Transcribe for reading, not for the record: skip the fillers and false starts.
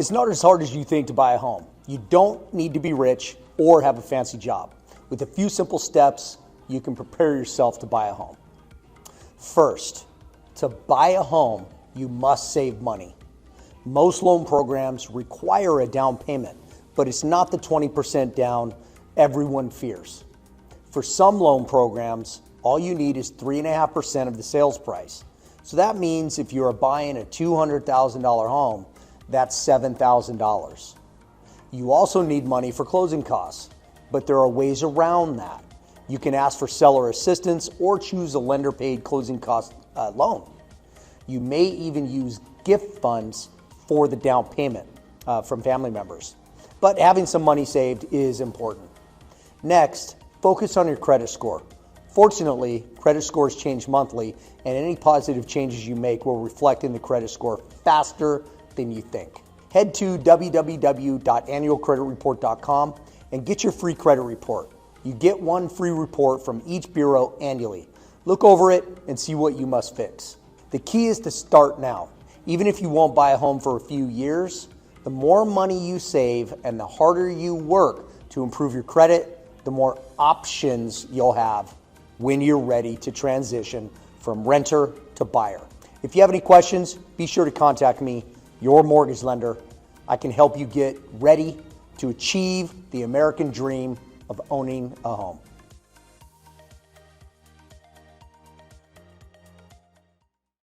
It's not as hard as you think to buy a home. You don't need to be rich or have a fancy job. With a few simple steps, you can prepare yourself to buy a home. First, to buy a home, you must save money. Most loan programs require a down payment, but it's not the 20% down everyone fears. For some loan programs, all you need is 3.5% of the sales price. So that means if you're buying a $200,000 home, that's $7,000. You also need money for closing costs, but there are ways around that. You can ask for seller assistance or choose a lender-paid closing cost loan. You may even use gift funds for the down payment from family members. But having some money saved is important. Next, focus on your credit score. Fortunately, credit scores change monthly, and any positive changes you make will reflect in the credit score faster than you think. Head to www.annualcreditreport.com and get your free credit report. You get one free report from each bureau annually. Look over it and see what you must fix. The key is to start now. Even if you won't buy a home for a few years, the more money you save and the harder you work to improve your credit, the more options you'll have when you're ready to transition from renter to buyer. If you have any questions, be sure to contact me, your mortgage lender. I can help you get ready to achieve the American dream of owning a home.